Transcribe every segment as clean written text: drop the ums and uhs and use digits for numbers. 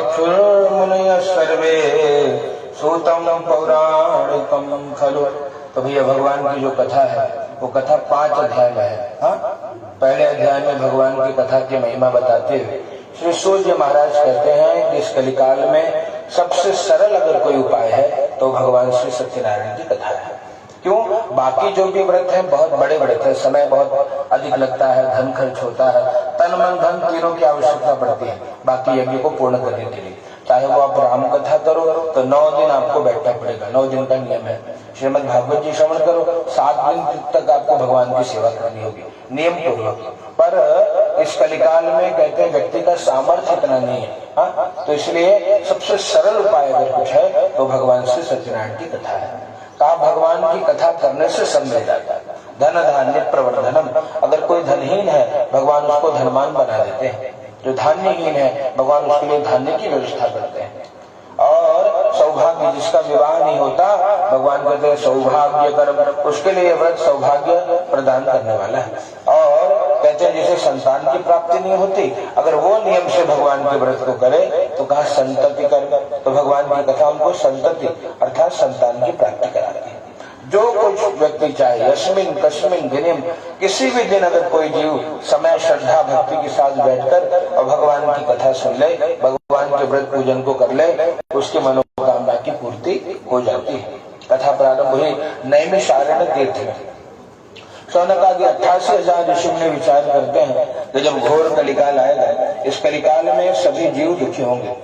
मुनय सर्वे सूतम पौराणिकम खलु। तो भैया भगवान की जो कथा है वो कथा 5 अध्याय में है। हाँ, पहले अध्याय में भगवान की कथा की महिमा बताते हुए श्री सूर्य महाराज कहते हैं कि इस कलिकाल में सबसे सरल अगर कोई उपाय है तो भगवान श्री सत्यनारायण की कथा है। क्यों? बाकी जो भी व्रत है बहुत बड़े व्रत है, समय बहुत अधिक लगता है, धन खर्च होता है, तन मन धन तीनों की आवश्यकता पड़ती है बाकी यज्ञ को पूर्ण करने के लिए। चाहे वो आप राम कथा करो तो 9 दिन आपको बैठना पड़ेगा, 9 दिन का नियम है। श्रीमद् भागवत जी श्रवण करो 7 दिन तक आपको भगवान की सेवा करनी होगी नियम पूर्वक। पर इस कलिकाल में कहते हैं व्यक्ति का सामर्थ्य इतना नहीं है। हाँ, तो इसलिए सबसे सरल उपाय अगर कुछ है तो भगवान श्री सत्यनारायण की कथा है। कहा भगवान की कथा करने से सब मिल जाता है। धन धान्य प्रवर्धनम, अगर कोई धनहीन है भगवान उसको धनवान बना देते हैं, जो धान्यहीन है भगवान उसके लिए धान्य की व्यवस्था करते हैं। और सौभाग्य, जिसका विवाह नहीं होता भगवान कहते हैं सौभाग्य कर्म, उसके लिए व्रत सौभाग्य प्रदान करने वाला है। और कहते हैं जिसे संतान की प्राप्ति नहीं होती अगर वो नियम से भगवान के व्रत को करे तो कहा संतति कर्म, तो भगवान की कथा उनको संतति अर्थात संतान की प्राप्ति कराती है। जो कुछ व्यक्ति चाहे यस्मिन कस्मिन दिनिम, किसी भी दिन अगर कोई जीव समय श्रद्धा भक्ति के साथ बैठकर और भगवान की कथा सुन ले, भगवान के व्रत पूजन को कर ले, उसकी मनोकामना की पूर्ति हो जाती है। कथा प्रारंभ हुई नैमिषारण्य तीर्थ में। शौनक आदि 88,000 ऋषि मुनि विचार करते हैं कि जब घोर कलिकाल आएगा, इस कलिकाल में सभी जीव दुखी होंगे।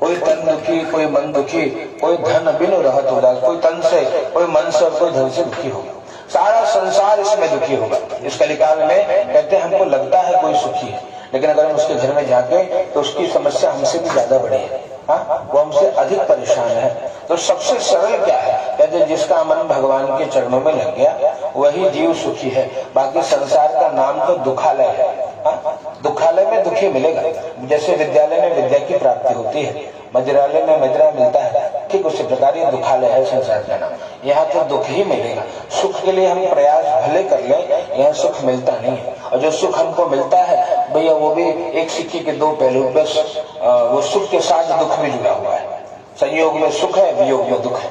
कोई तन दुखी, कोई मन दुखी, कोई धन बिनु रहत उदास, कोई तन से, कोई मन से, कोई धन से दुखी होगा। सारा संसार इसमें दुखी होगा। इस कलिकाल में कहते हैं हमको लगता है कोई सुखी है, लेकिन अगर हम उसके घर में जाके तो उसकी समस्या हमसे भी ज्यादा बड़ी है। हाँ, वो हमसे अधिक परेशान है। तो सबसे सरल क्या है? कहते हैं जिसका मन भगवान के चरणों में लग गया वही जीव सुखी है। बाकी संसार का नाम तो दुखालय है। हाँ, दुखालय में दुखी मिलेगा। जैसे विद्यालय में विद्या की प्राप्ति होती है, मदिरालय में मदिरा मिलता है, ठीक उसी प्रकार ये दुखालय है संसार का नाम। यहाँ तो दुख ही मिलेगा। सुख के लिए हम प्रयास भले कर लें, यहाँ सुख मिलता नहीं है। और जो सुख हमको मिलता है भैया वो भी एक सिक्के के 2 पहलू, बस वो सुख के साथ दुख भी जुड़ा हुआ है। संयोग में सुख है, वियोग में दुख है।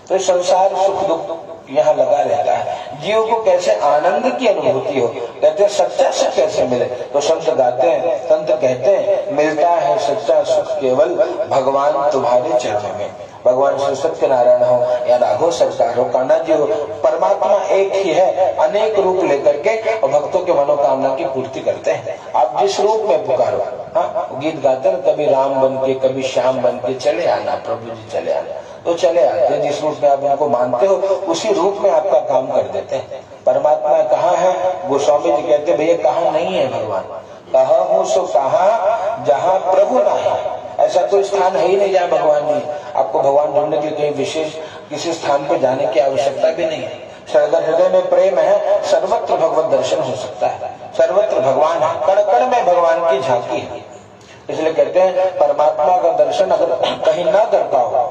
तो संसार सुख दुख यहाँ लगा रहता है। जीव को कैसे आनंद की अनुभूति हो, कहते हैं सच्चा सुख कैसे मिले, तो संत गाते हैं, संत कहते हैं मिलता है सच्चा सुख केवल भगवान तुम्हारे चरणों में। भगवान श्री सत्यनारायण हो या राघव सरकार हो, कान्हा जी हो, परमात्मा एक ही है, अनेक रूप लेकर के और भक्तों के मनोकामना की पूर्ति करते हैं। आप जिस रूप में पुकारो। हाँ, गीत गाते हैं कभी राम बन के कभी श्याम बन के चले आना प्रभु जी चले आना, तो चले आते हैं। जिस रूप में आप उनको मानते हो उसी रूप में आपका काम कर देते हैं। परमात्मा कहाँ है? गोस्वामी जी कहते हैं भैया कहाँ नहीं है भगवान, कहा हूँ सो कहा जहाँ प्रभु ना है। ऐसा कोई स्थान है ही नहीं जहाँ भगवान नहीं। आपको भगवान ढूंढने के लिए कहीं विशेष किसी स्थान पर जाने की आवश्यकता भी नहीं है। अगर हृदय में प्रेम है सर्वत्र भगवत दर्शन हो सकता है। सर्वत्र भगवान है, कण कण में भगवान की झांकी है। इसलिए कहते हैं परमात्मा का दर्शन अगर कहीं ना कर पाओ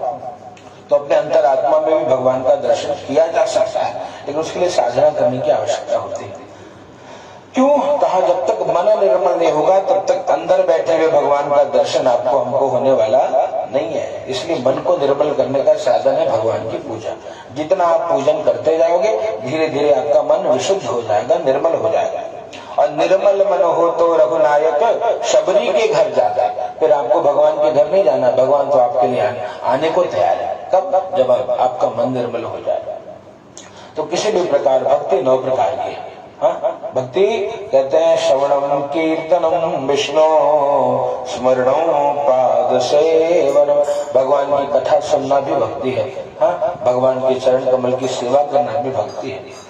तो अपने अंतरात्मा में भी भगवान का दर्शन किया जा सकता है, लेकिन उसके लिए साधना करने की आवश्यकता होती है। क्यों? कहा जब तक मन निर्मल नहीं होगा तब तक अंदर बैठे हुए भगवान का दर्शन आपको हमको होने वाला नहीं है। इसलिए मन को निर्मल करने का साधन है भगवान की पूजा। जितना आप पूजन करते जाओगे धीरे धीरे आपका मन विशुद्ध हो जाएगा, निर्मल हो जाएगा। और निर्मल मन हो तो रघुनायक शबरी के घर जाता है। फिर आपको भगवान के घर नहीं जाना, भगवान तो आपके लिए आने को तैयार है। कब? जब आपका मन निर्मल हो जाएगा। तो किसी भी प्रकार भक्ति 9 प्रकार की है। हाँ, भक्ति कहते हैं श्रवणम कीर्तनम विष्णु स्मरणम पाद सेवनम, भगवान की कथा सुनना भी भक्ति है। हाँ, भगवान के चरण कमल की सेवा करना भी भक्ति है।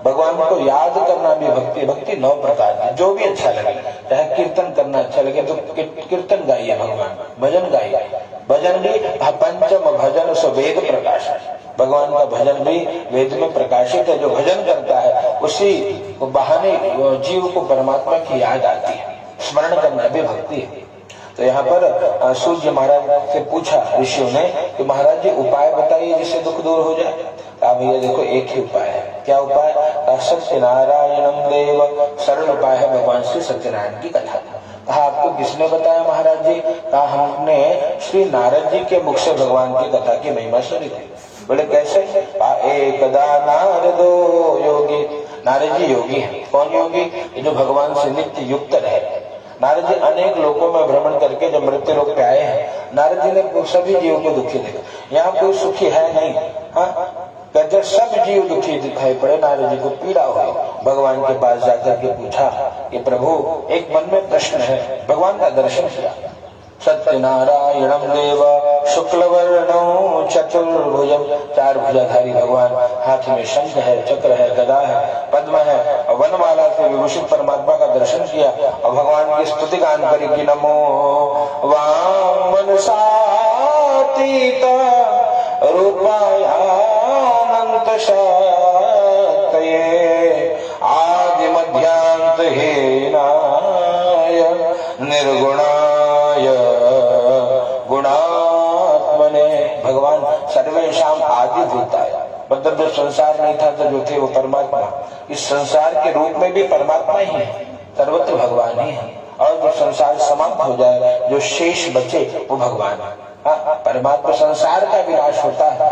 भगवान को याद करना भी भक्ति। भक्ति 9 प्रकार की, जो भी अच्छा लगे। चाहे कीर्तन करना अच्छा लगे तो कीर्तन गाइए, भगवान भजन गाइए। भजन भी पंचम भजन सो वेद प्रकाश, भगवान का भजन भी वेद में प्रकाशित है। जो भजन करता है उसी बहाने जीव को परमात्मा की याद आती है। स्मरण करना भी भक्ति है। तो यहाँ पर सूर्य महाराज से पूछा ऋषियों ने कि महाराज जी उपाय बताइए जिससे दुख दूर हो जाए। कहा भैया देखो एक ही उपाय है। क्या उपाय? सत्यनारायणम देव, सरल उपाय है भगवान श्री सत्यनारायण की कथा। कहा आपको किसने बताया महाराज जी? कहा हमने श्री नारद जी के मुख से भगवान की कथा की महिमा सुनी थी। बोले कैसे? एकदा नारदो योगी, नारद जी योगी है। कौन योगी? जो भगवान से नित्य युक्त रहे। नारद जी अनेक लोकों में भ्रमण करके जब मृत्यु लोक पे आए हैं, नारद जी ने सभी जीवों को दुखी देखा। यहाँ कोई सुखी है नहीं। हाँ, कहते सब जीव दुखी दिखाई पड़े। नारद जी को पीड़ा हुई। भगवान के पास जाकर के पूछा कि प्रभु एक मन में प्रश्न है। भगवान का दर्शन किया। सत्यनारायणम देव शुक्लवर्णो चतुर्भुजम, चार भुजाधारी भगवान, हाथ में शंख है, चक्र है, गदा है, पद्म है और वनमाला से विभूषित परमात्मा का दर्शन किया और भगवान की स्तुति गान करी कि नमो वाम मनसातीत रूपाय अनंत शक्तये आदि मध्यांत हीनाय निर्गुणाय गुणात्मने। भगवान सर्वेशाम आदि भूताय, मतलब जो संसार नहीं था तो जो थे वो परमात्मा, इस संसार के रूप में भी परमात्मा ही है, सर्वत्र भगवान ही है। और जो संसार समाप्त हो जाए, जो शेष बचे वो भगवान है। परमात्मा, संसार का विनाश होता है,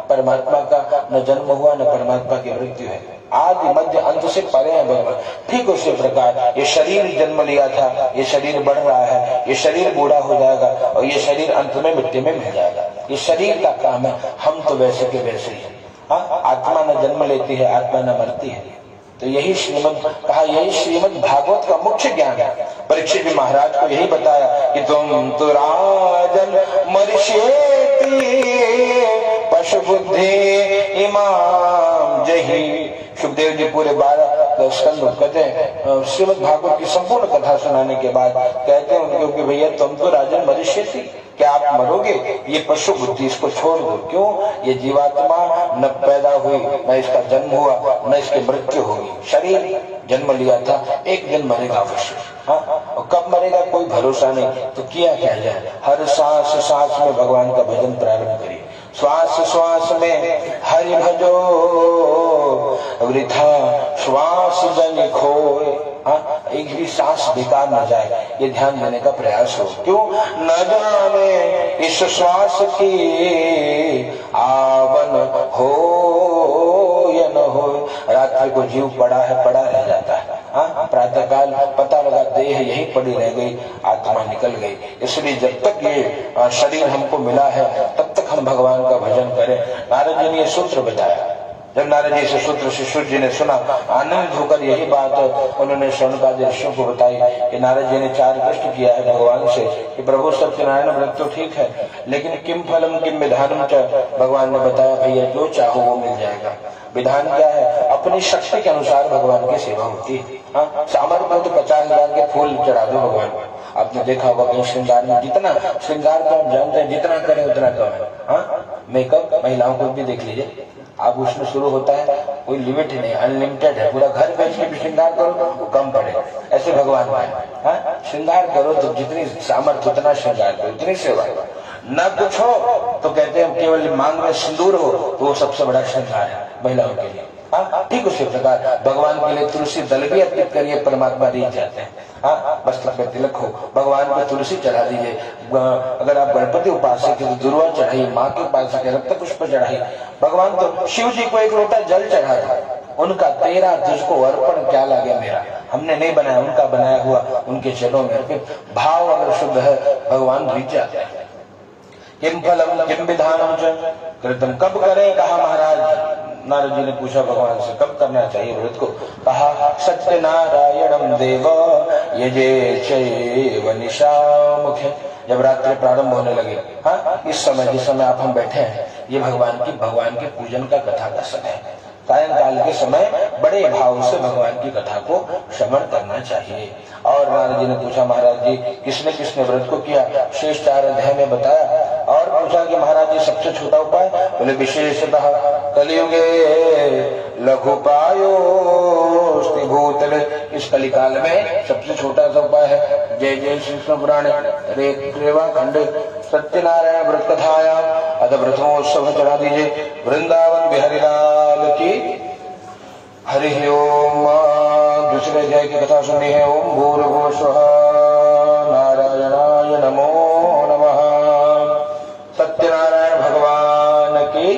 परमात्मा का न जन्म हुआ न परमात्मा की मृत्यु है। आदि मध्य अंत से परे है भगवान। ठीक उसी प्रकार ये शरीर जन्म लिया था, ये शरीर बढ़ रहा है, ये शरीर बूढ़ा हो जाएगा और ये शरीर अंत में मिट्टी में मिल जाएगा। ये शरीर का काम है, हम तो वैसे के वैसे ही है। आत्मा न जन्म लेती है, आत्मा न मरती है। तो यही श्रीमद् कहा, यही श्रीमद् भागवत का मुख्य ज्ञान है। परीक्षित जी महाराज को यही बताया कि तुम तो राजन मर्ष्येति पशु बुद्धि इमाम जही। सुखदेव जी पूरे 12 स्कंद कहते हैं, श्रीमद् भागवत की संपूर्ण कथा सुनाने के बाद कहते हैं उनको कि भैया तुम तो राजन मर्ष्येति, क्या आप मरोगे? ये पशु बुद्धि इसको छोड़ दो। क्यों? ये जीवात्मा न पैदा हुई, न इसका जन्म हुआ, न इसकी मृत्यु होगी। शरीर जन्म लिया था, एक दिन मरेगा अवश्य। और कब मरेगा कोई भरोसा नहीं। तो किया क्या जाए? हर सांस सांस में भगवान का भजन प्रारंभ करिए। श्वास श्वास में हरि भजो वृथा श्वास जन खोए। एक भी सांस बेकार न जाए, ये ध्यान देने का प्रयास हो। क्यों? न जाने इस श्वास की आवन हो या न हो। रात्रि को जीव पड़ा है, पड़ा रह जाता है। प्रातः काल पता लगा देह यही पड़ी रह गई, आत्मा निकल गई। इसलिए जब तक ये शरीर हमको मिला है तब तक हम भगवान का भजन करें। नारद जी ने ये सूत्र बताया। जब नारद जी से सूत्र शिशु जी ने सुना, आनंद होकर यही बात उन्होंने शौनकादि ऋषियों को बताई कि नारद जी ने 4 प्रश्न किया है भगवान से कि प्रभु सत्यनारायण व्रत तो ठीक है, लेकिन किम फलम किम विधानम च। भगवान ने बताया भैया जो चाहो वो मिल जाएगा। विधान क्या है? अपनी शक्ति के अनुसार भगवान की सेवा होती है। सामर्थ्य में तो 50,000 के फूल चढ़ा दो भगवान को। आपने देखा होगा कहीं श्रृंगार में, जितना श्रृंगार तो आप जानते हैं, जितना करें उतना कम है। मेकअप महिलाओं को भी देख लीजिए, आप उसमें शुरू होता है, कोई लिमिट नहीं, अनलिमिटेड है। पूरा घर बेच के भी श्रृंगार करो वो कम पड़े। ऐसे भगवान का श्रृंगार करो तो जितनी सामर्थ्य उतना श्रृंगार करो, उतनी सेवा। न कुछ हो तो कहते हैं केवल मांग में सिंदूर हो तो वो सबसे बड़ा श्रृंगार है महिलाओं के लिए। ठीक उसी प्रकार भगवान के लिए तुलसी दल भी अर्पित करिए, परमात्मा रीत जाते हैं। वस्त्र पे तिलक हो, भगवान को तुलसी चढ़ा दीजिए। अगर आप गणपति उपासक है तो दुर्वा चढ़ाइए, माँ के उपासक है रक्त पुष्प चढ़ाइए। भगवान तो शिव जी को एक लोटा जल चढ़ा था, उनका तेरा तुझको अर्पण क्या लागे मेरा। हमने नहीं बनाया, उनका बनाया हुआ उनके चरणों में अर्पित। भाव अगर शुद्ध है भगवान रीत जाते हैं। किम फलम किम विधानम च कृतम, कब करें? कहा महाराज नारद जी ने पूछा भगवान से कब करना चाहिए व्रत को। कहा सत्यनारायणम देव यजे चैव निशामुखे। जब रात्रि प्रारंभ होने लगे, इस समय जिस समय आप हम बैठे हैं, ये भगवान के पूजन का कथा का समय है। सायंकाल के समय बड़े भाव से भगवान की कथा को श्रवण करना चाहिए। और नारद जी ने पूछा महाराज जी किसने किसने व्रत को किया? शेष 4 अध्याय में बताया। और पूछा कि महाराज जी सबसे छोटा उपाय? बोले विशेषतः कलियुगे लघुपायो भूतले। इस कलिकाल में सबसे छोटा सा उपाय है। जय जय श्री कृष्ण पुराण रेवा खंड सत्यनारायण व्रत कथाया अद प्रथमोत्सव चढ़ा दीजिए। वृंदावन बिहारी लाल की हरि ओम। दूसरे अध्याय की कथा सुनी है। ओम भूर्भुवः स्वः नमो नमः। सत्यनारायण भगवान की।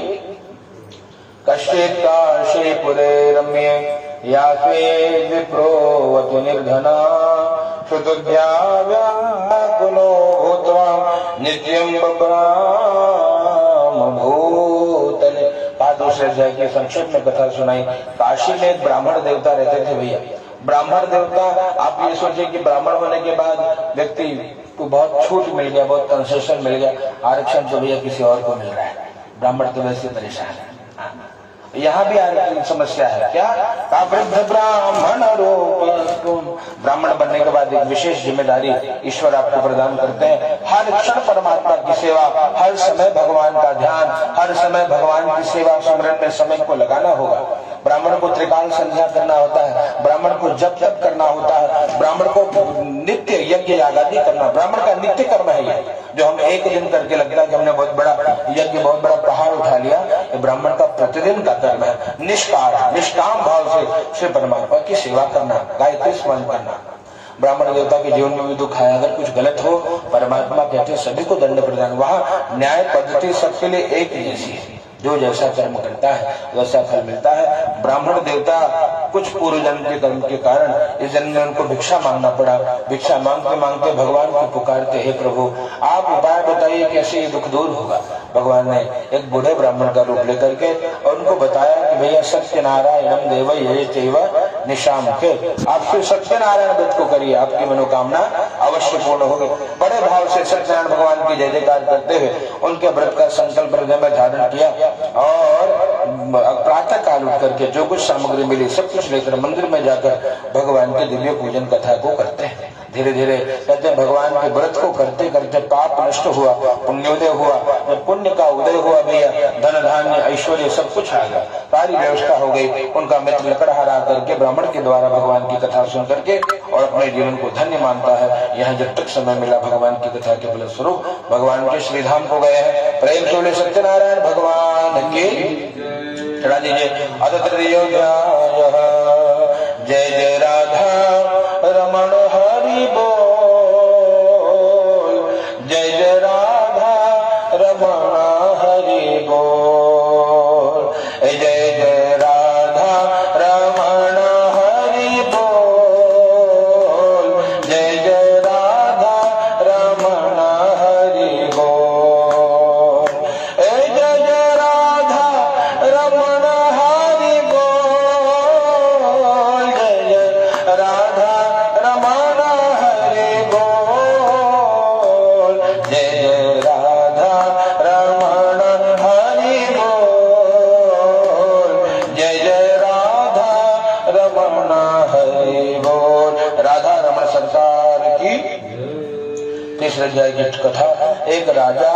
कश्चित् काशीपुरे रम्ये यास्वे विप्रोऽवतु निर्धना श्रुतुभ्या व्याकुलो भूत्वा नित्यं बभ्राम भूतले। दूसरे अध्याय की संक्षेप में कथा सुनाई। काशी में एक ब्राह्मण देवता रहते थे भैया। ब्राह्मण देवता, आप ये सोचिए कि ब्राह्मण होने के बाद व्यक्ति को बहुत छूट मिल गया, बहुत कंसेशन मिल गया, आरक्षण तो भैया किसी और को मिल रहा है। ब्राह्मण तो वैसे परेशान है। यहाँ भी आरक्षण समस्या है। क्या? वृद्ध ब्राह्मण रूप। ब्राह्मण बनने के बाद एक विशेष जिम्मेदारी ईश्वर आपको प्रदान करते हैं। हर क्षण परमात्मा की सेवा, हर समय भगवान का ध्यान, हर समय भगवान की सेवा सुमरन में समय को लगाना होगा। ब्राह्मण को त्रिकाल संध्या करना होता है, ब्राह्मण को जप तप करना होता है, ब्राह्मण को नित्य यज्ञ यागादि करना ब्राह्मण का नित्य कर्म है। ये जो हम एक दिन करके लगता है कि हमने बहुत बड़ा यज्ञ, बहुत बड़ा पहाड़ उठा लिया, ये ब्राह्मण का प्रतिदिन का कर्म है। निष्काम भाव से श्री परमात्मा की सेवा करना, गायत्री स्मरण करना। ब्राह्मण देवता के जीवन में भी दुख है। अगर कुछ गलत हो, परमात्मा कहते हैं सभी को दंड प्रदान। वहाँ न्याय पद्धति सबके लिए एक जैसी है। जो जैसा कर्म करता है वैसा फल मिलता है। ब्राह्मण देवता कुछ पूर्व जन्म के कर्म के कारण इस जन्म में उनको भिक्षा मांगना पड़ा। भिक्षा मांगते मांगते भगवान को पुकारते, हे प्रभु आप उपाय बताइए कैसे ये दुख दूर होगा। भगवान ने एक बूढ़े ब्राह्मण का रूप लेकर के और उनको बताया कि भैया सत्यनारायणम देव ये चैव निशाम के, आप फिर सत्यनारायण व्रत को करिए, आपकी मनोकामना अवश्य पूर्ण होगी। बड़े भाव से सत्यनारायण भगवान की जय जयकार करते हुए उनके व्रत का संकल्प हृदय में धारण किया और प्रातः काल उठ करके जो कुछ सामग्री मिली सब कुछ लेकर मंदिर में जाकर भगवान के दिव्य पूजन कथा को करते हैं। धीरे धीरे कहते हैं भगवान के व्रत को करते करते पाप नष्ट हुआ, पुण्योदय हुआ। जब पुण्य का उदय हुआ भैया, धन धान्य ऐश्वर्य सब कुछ आ गया, सारी व्यवस्था हो गई। उनका मित्र लकड़हारा करके ब्राह्मण के द्वारा भगवान की कथा सुन करके और अपने जीवन को धन्य मानता है। यहाँ जब तक समय मिला भगवान की कथा के फलस्वरूप भगवान के श्रीधाम को गए हैं। प्रेम से बोले सत्यनारायण भगवान की। चढ़ा दीजिए जय जय राधा रमण हरि बोल, जय जय राधा रमण हरि बोल, जय जय राधा रमण हरि बोल, जय जय राधा रमण हरि बोल, जय जय राधा रमण हरि बोल, जय जय राधा रमण हरि बोल, जय जय राधा रमण हरि बोल, जय जय राधा रमण हरि बोल। राधा रमण सरकार की। तीसरे अध्याय की कथा। एक राजा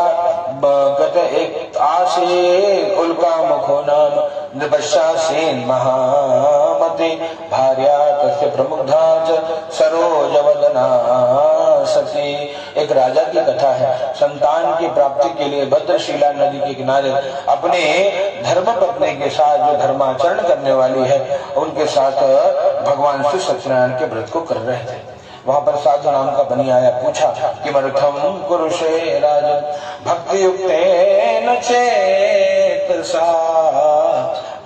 कहते एक आसे उल्का मुखो नाम निपश्यासीन महामति भार्या तस्य प्रमुग्धा च सरोजवदना सती। एक राजा की कथा है। संतान की प्राप्ति के लिए भद्रशिला नदी के किनारे अपने धर्म पत्नी के साथ जो धर्माचरण करने वाली है उनके साथ भगवान श्री सत्यनारायण के व्रत को कर रहे थे। वहां पर साधु नाम का बनी आया, पूछा कि मरुथम कुरुषे राजन भक्ति युक्तेन चेतसा,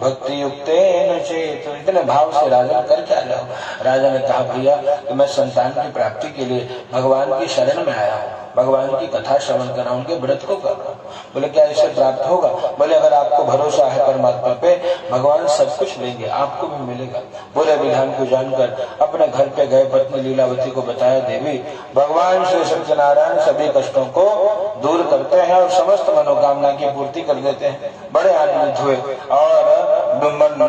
भक्ति युक्तेन चेत। इतने भाव से राजा कर क्या रहे हो? राजा ने कहा भैया कि मैं संतान की प्राप्ति के लिए भगवान की शरण में आया हूँ, भगवान की कथा श्रवण कर रहा हूँ, उनके व्रत को कर रहा हूँ। बोले क्या इससे प्राप्त होगा? बोले अगर आपको भरोसा है परमात्मा पे भगवान सब कुछ लेंगे, आपको भी मिलेगा। बोले विधान को जानकर अपने घर पे गए, पत्नी लीलावती को बताया, देवी भगवान श्री सत्यनारायण सभी कष्टों को दूर करते हैं और समस्त मनोकामना की पूर्ति कर देते हैं। बड़े आनंदित हुए और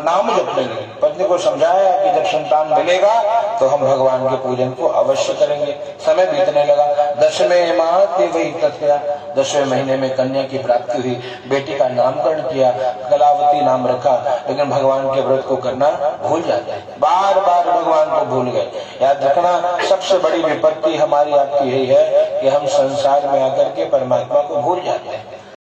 नाम जपने लगे। पत्नी को समझाया कि जब संतान मिलेगा तो हम भगवान के पूजन को अवश्य करेंगे। समय बीतने लगा। 10वें माह वही तथ्या, 10वें महीने में कन्या की प्राप्ति हुई। बेटी का नामकरण किया, कलावती नाम रखा। लेकिन भगवान के व्रत को करना भूल जाते हैं, बार बार भगवान को भूल गए। याद रखना सबसे बड़ी विपत्ति हमारी आपकी यही है कि हम संसार में आकर के परमात्मा को भूल जाते हैं।